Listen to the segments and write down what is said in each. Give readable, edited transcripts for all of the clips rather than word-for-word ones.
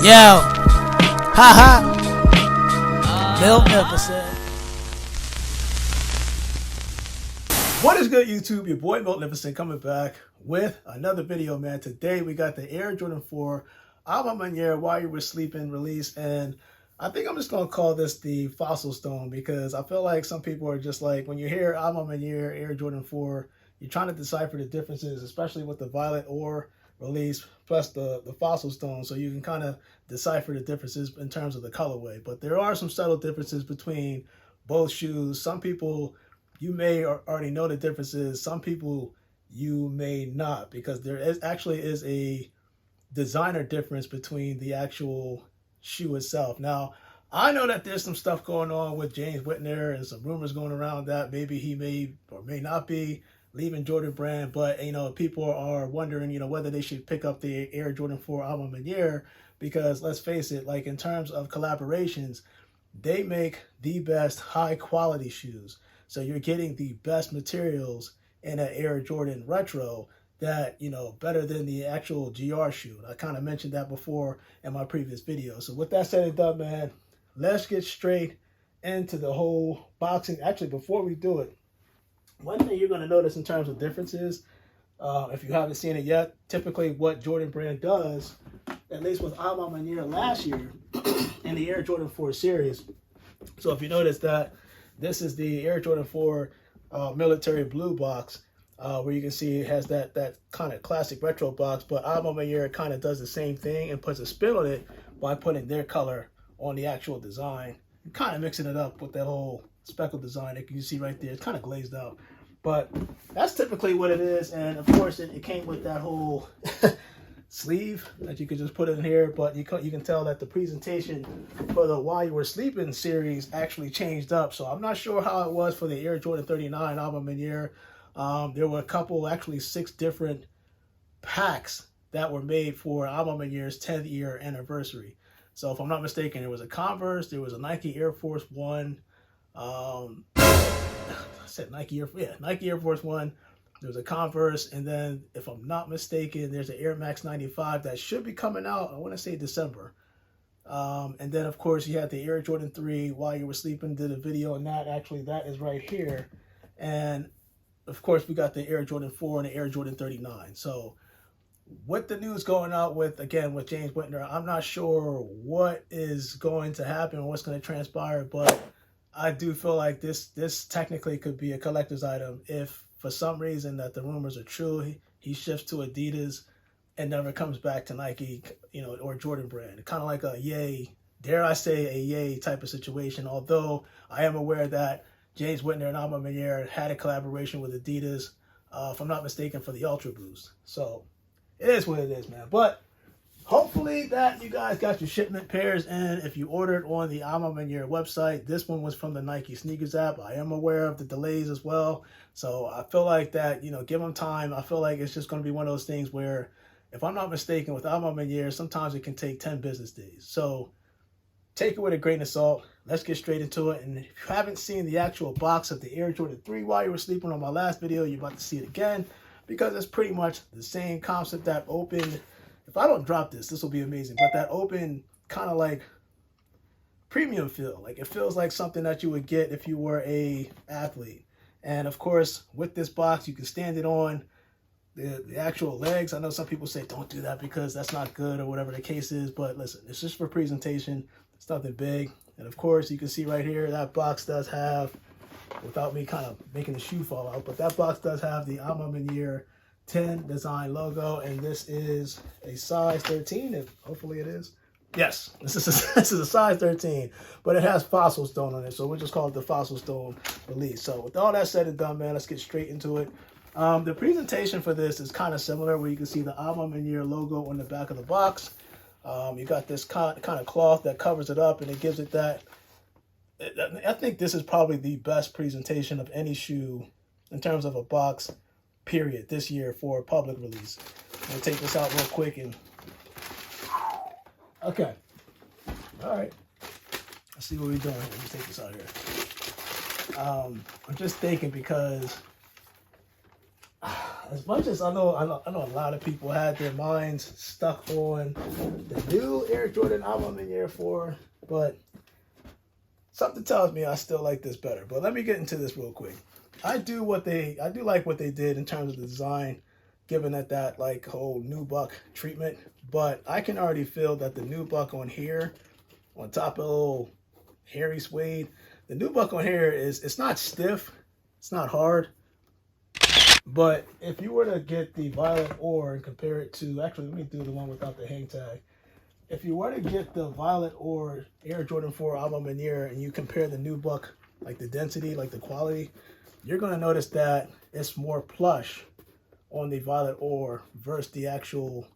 Yo, haha, Miltnificent. What is good, YouTube? Your boy Miltnificent coming back with another video, man. Today we got the Air Jordan 4 A Ma Maniere While You Were Sleeping release, and I think I'm just gonna call this the Fossil Stone because I feel like some people are just like, when you hear A Ma Maniere Air Jordan 4, you're trying to decipher the differences, especially with the violet ore release plus the Fossil Stone, so you can kind of decipher the differences in terms of the colorway. But there are some subtle differences between both shoes. Some people, you may already know the differences. Some people you may not, because there actually is a designer difference between the actual shoe itself. Now, I know that there's some stuff going on with James Whitner and some rumors going around that maybe he may or may not be leaving Jordan brand, but people are wondering whether they should pick up the Air Jordan 4 A Ma Maniere, because let's face it, like in terms of collaborations, they make the best high quality shoes. So you're getting the best materials in an Air Jordan Retro that, better than the actual GR shoe. I kind of mentioned that before in my previous video. So with that said and done, man, let's get straight into the whole boxing. Actually, before we do it, one thing you're going to notice in terms of differences, if you haven't seen it yet, typically what Jordan brand does, at least with A Ma Maniere last year in the Air Jordan 4 series. So if you notice that this is the Air Jordan 4 military blue box, where you can see it has that kind of classic retro box, but A Ma Maniere kind of does the same thing and puts a spin on it by putting their color on the actual design, and kind of mixing it up with that whole speckle design that you can see right there. It's kind of glazed out, but that's typically what it is. And of course it came with that whole sleeve that you could just put in here, but you can tell that the presentation for the While You Were Sleeping series actually changed up. So I'm not sure how it was for the Air Jordan 39 A Ma Maniere. There were a couple, actually 6 different packs that were made for A Ma Maniere's 10th year anniversary. So if I'm not mistaken, there was a Converse, there was a Nike Air Force One, I said Nike Air Force One. There was a Converse, and then if I'm not mistaken, there's an Air Max 95 that should be coming out, I want to say December. And then of course you had the Air Jordan 3 While You Were Sleeping, did a video on that. Actually, that is right here. And of course we got the Air Jordan 4 and the Air Jordan 39. So with the news going out with James Whitner, I'm not sure what is going to happen or what's going to transpire, but I do feel like this technically could be a collector's item if for some reason that the rumors are true. He shifts to Adidas and never comes back to Nike, or Jordan brand. Kind of like a Ye, dare I say a Ye type of situation. Although I am aware that James Whitner and A Ma Maniere had a collaboration with Adidas, if I'm not mistaken, for the Ultra Boost. So it is what it is, man. But hopefully that you guys got your shipment pairs in. If you ordered on the A Ma Maniere website, this one was from the Nike Sneakers app. I am aware of the delays as well. So I feel like that, give them time. I feel like it's just going to be one of those things where, if I'm not mistaken, with A Ma Maniere, sometimes it can take 10 business days. So take it with a grain of salt. Let's get straight into it. And if you haven't seen the actual box of the Air Jordan 3 While You Were Sleeping on my last video, you're about to see it again, because it's pretty much the same concept that opened. If I don't drop this will be amazing. But that open kind of like premium feel. Like it feels like something that you would get if you were a athlete. And of course, with this box, you can stand it on the actual legs. I know some people say don't do that because that's not good or whatever the case is. But listen, it's just for presentation. It's nothing big. And of course, you can see right here, that box does have, without me kind of making the shoe fall out, but that box does have the A Ma Maniere 10 design logo, and this is a size 13, if hopefully it is. Yes, this is a size 13, but it has Fossil Stone on it, so we'll just call it the Fossil Stone release. So with all that said and done, man, let's get straight into it. The presentation for this is kind of similar, where you can see the A Ma Maniere logo on the back of the box. You got this kind of cloth that covers it up, and it gives it that. I think this is probably the best presentation of any shoe in terms of a box, period, this year for public release. I'm gonna take this out real quick and okay. All right. Let's see what we're doing. Let me take this out here. I'm just thinking because as much as I know a lot of people had their minds stuck on the new Air Jordan A Ma Maniere 4, but something tells me I still like this better. But let me get into this real quick. I do like what they did in terms of the design, given that like whole nubuck treatment. But I can already feel that the nubuck on here, on top of the little hairy suede, the nubuck on here it's not stiff, it's not hard. But if you were to get the Violet Ore and compare it to, actually let me do the one without the hang tag. If you were to get the Violet Ore Air Jordan 4 A Ma Maniere and you compare the nubuck, like the density, like the quality, you're going to notice that it's more plush on the Violet Ore versus the actual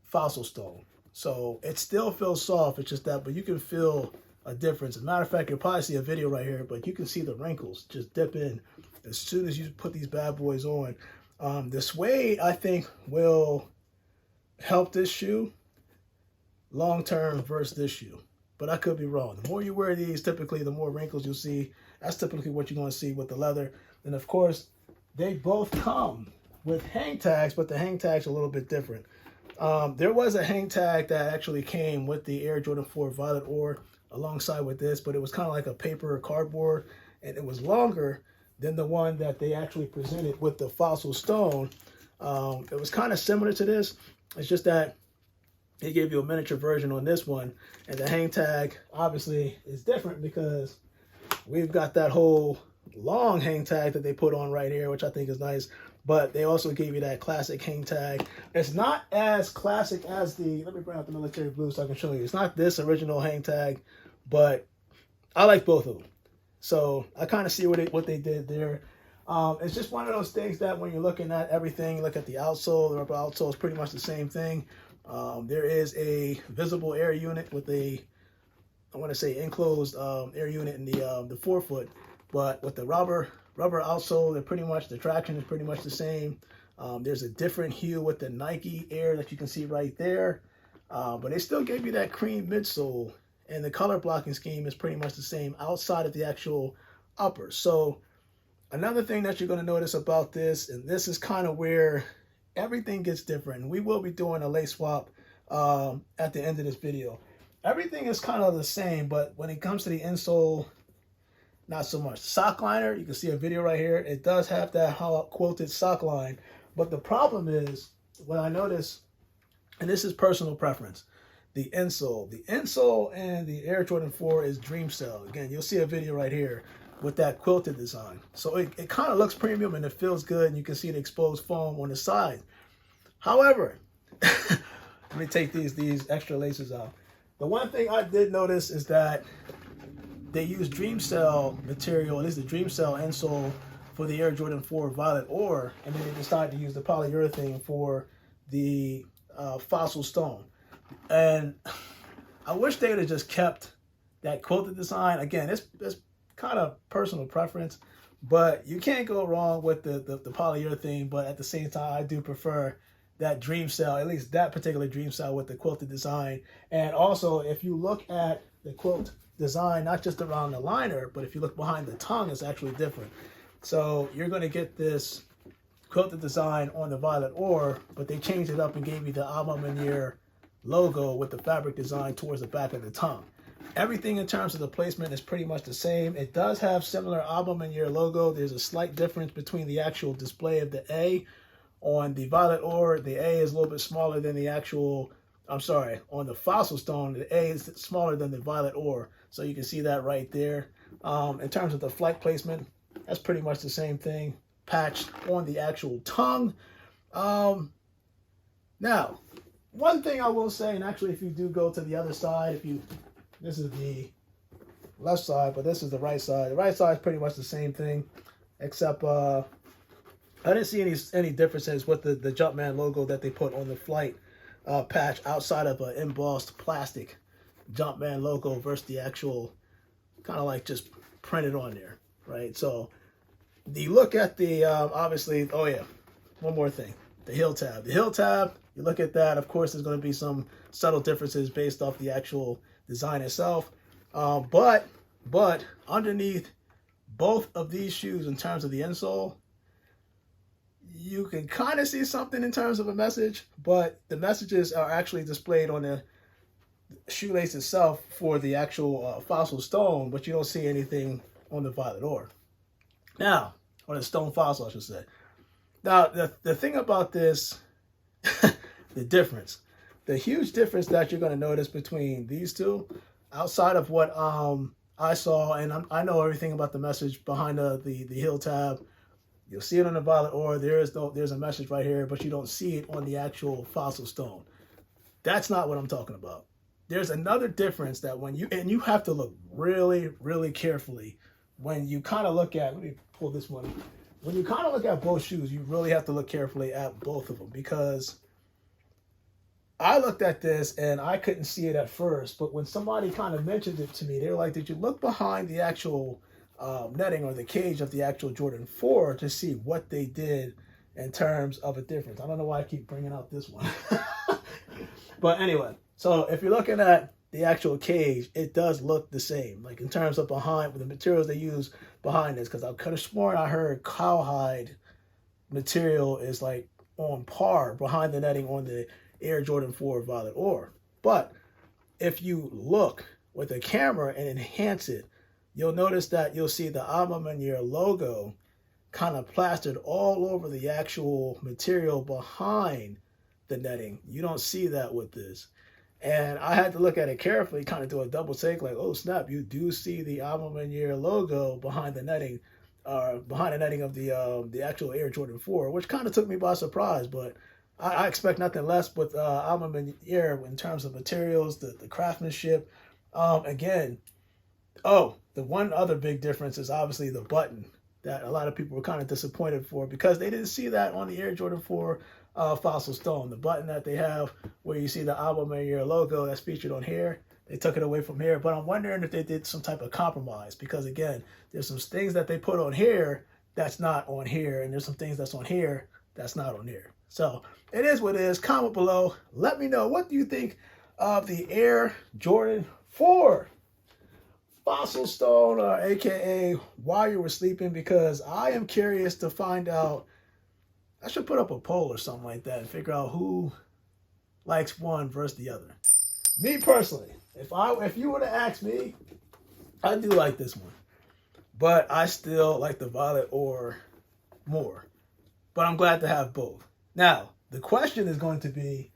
Fossil Stone. So it still feels soft, it's just that, but you can feel a difference. As a matter of fact, you'll probably see a video right here, but you can see the wrinkles just dip in as soon as you put these bad boys on. The suede, I think, will help this shoe long-term versus this shoe. But I could be wrong. The more you wear these, typically, the more wrinkles you'll see. That's typically what you're going to see with the leather. And, of course, they both come with hang tags, but the hang tag's a little bit different. There was a hang tag that actually came with the Air Jordan 4 Violet Ore alongside with this, but it was kind of like a paper or cardboard, and it was longer than the one that they actually presented with the Fossil Stone. It was kind of similar to this. It's just that they gave you a miniature version on this one, and the hang tag obviously is different because we've got that whole long hang tag that they put on right here, which I think is nice. But they also gave you that classic hang tag. It's not as classic as the, let me bring out the military blue so I can show you. It's not this original hang tag, but I like both of them. So I kind of see what they did there. It's just one of those things that when you're looking at everything, look at the outsole. The rubber outsole is pretty much the same thing. There is a visible air unit with a, I want to say enclosed air unit in the forefoot, but with the rubber outsole, they're pretty much, the traction is pretty much the same. There's a different hue with the Nike Air that you can see right there, but they still gave you that cream midsole, and the color blocking scheme is pretty much the same outside of the actual upper. So another thing that you're going to notice about this, and this is kind of where everything gets different, and we will be doing a lace swap at the end of this video. Everything is kind of the same, but when it comes to the insole, not so much. Sock liner, you can see a video right here. It does have that quilted sock line, but the problem is, what I notice, and this is personal preference, the insole. The insole and the Air Jordan 4 is Dream Cell. Again, you'll see a video right here with that quilted design. So it kind of looks premium and it feels good, and you can see the exposed foam on the side. However, let me take these extra laces out. The one thing I did notice is that they use Dream Cell material, at least the Dream Cell insole, for the Air Jordan 4 Violet Ore, and then they decided to use the polyurethane for the Fossil Stone. And I wish they would have just kept that quilted design. Again, it's kind of personal preference, but you can't go wrong with the polyurethane. But at the same time, I do prefer that Dream Cell, at least that particular Dream Cell with the quilted design. And also, if you look at the quilt design, not just around the liner, but if you look behind the tongue, it's actually different. So you're going to get this quilted design on the Violet Ore, but they changed it up and gave you the A Ma Maniere logo with the fabric design towards the back of the tongue. Everything in terms of the placement is pretty much the same. It does have similar A Ma Maniere logo. There's a slight difference between the actual display of the A. On the Violet Ore, the A is a little bit smaller than the actual, I'm sorry, on the Fossil Stone, the A is smaller than the Violet Ore. So you can see that right there. In terms of the flight placement, that's pretty much the same thing, patched on the actual tongue. Now, one thing I will say, and actually if you do go to the other side, this is the left side, but this is the right side. The right side is pretty much the same thing, except I didn't see any differences with the Jumpman logo that they put on the flight patch outside of an embossed plastic Jumpman logo versus the actual kind of like just printed on there, right? So the look at the, obviously, oh yeah, one more thing, the heel tab. The heel tab, you look at that, of course, there's going to be some subtle differences based off the actual design itself. But underneath both of these shoes in terms of the insole, you can kind of see something in terms of a message, but the messages are actually displayed on the shoelace itself for the actual fossil stone, but you don't see anything on the violet ore. Now, or the stone fossil, I should say. Now, the thing about this, the difference, the huge difference that you're going to notice between these two, outside of what I saw, and I know everything about the message behind the hill tab. You'll see it on the violet ore. There's a message right here, but you don't see it on the actual fossil stone. That's not what I'm talking about. There's another difference that and you have to look really, really carefully when you kind of look at, let me pull this one. When you kind of look at both shoes, you really have to look carefully at both of them, because I looked at this and I couldn't see it at first, but when somebody kind of mentioned it to me, they were like, did you look behind the actual netting or the cage of the actual Jordan 4 to see what they did in terms of a difference? I don't know why I keep bringing out this one. But anyway, so if you're looking at the actual cage, it does look the same, like in terms of behind the materials they use behind this, because I could have sworn I heard cowhide material is like on par behind the netting on the Air Jordan 4 violet ore. But if you look with a camera and enhance it, you'll notice that you'll see the A Ma Maniere logo kind of plastered all over the actual material behind the netting. You don't see that with this. And I had to look at it carefully, kind of do a double take, like, oh snap, you do see the A Ma Maniere logo behind the netting, behind the netting of the actual Air Jordan 4, which kind of took me by surprise. But I expect nothing less with A Ma Maniere in terms of materials, the craftsmanship. Again, the one other big difference is obviously the button that a lot of people were kind of disappointed for, because they didn't see that on the Air Jordan 4 fossil stone. The button that they have where you see the A Ma Maniere logo that's featured on here, they took it away from here. But I'm wondering if they did some type of compromise, because again, there's some things that they put on here that's not on here, and there's some things that's on here that's not on here. So it is what it is. Comment below. Let me know, what do you think of the Air Jordan 4 fossil stone, or aka while you were sleeping? Because I am curious to find out. I should put up a poll or something like that and figure out who likes one versus the other. Me personally, if you were to ask me, I do like this one, but I still like the violet ore more. But I'm glad to have both. Now, the question is going to be,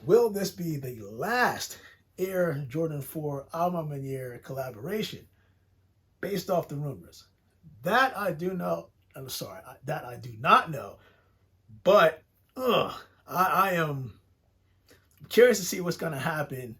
will this be the last Air Jordan 4 A Ma Maniere collaboration? Based off the rumors, that I do know. I'm sorry, that I do not know. But I am curious to see what's going to happen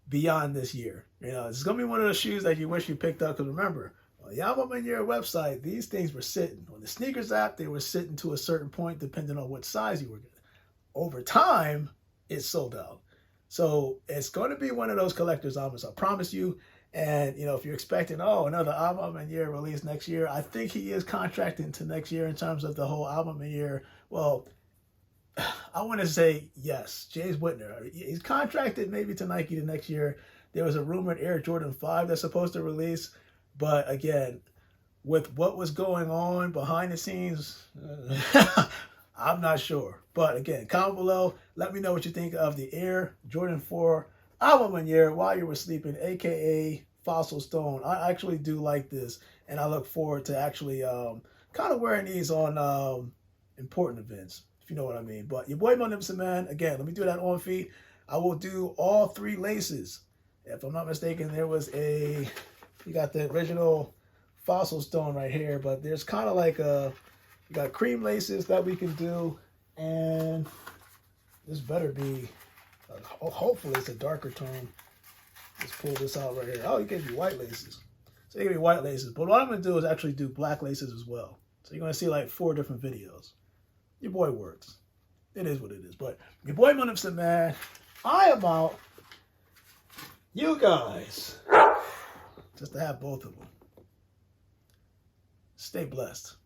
beyond this year. You know, it's going to be one of those shoes that you wish you picked up, because remember, on the A Ma Maniere website, these things were sitting. On the sneakers app, they were sitting to a certain point depending on what size you were getting. Over time, it sold out. So it's going to be one of those collector's items, I promise you. And, you know, if you're expecting, another A Ma Maniere release next year, I think he is contracting to next year in terms of the whole A Ma Maniere. Well, I want to say yes, James Whitner. He's contracted maybe to Nike the next year. There was a rumored Air Jordan 5 that's supposed to release. But again, with what was going on behind the scenes, I'm not sure. But again, comment below. Let me know what you think of the Air Jordan 4 A Ma Maniere while you were sleeping, aka fossil stone. I actually do like this, and I look forward to actually kind of wearing these on important events, if you know what I mean. But your boy Miltnificent, man, again, let me do that on feet. I will do all 3 laces. If I'm not mistaken, there was you got the original fossil stone right here, but there's kind of like you got cream laces that we can do, and this better be, hopefully it's a darker tone. Let's pull this out right here. Oh, you gave me white laces. So you gave me white laces, but what I'm going to do is actually do black laces as well. So you're going to see like 4 different videos. Your boy works. It is what it is. But your boy Miltnificent, man, I am out. You guys, just to have both of them. Stay blessed.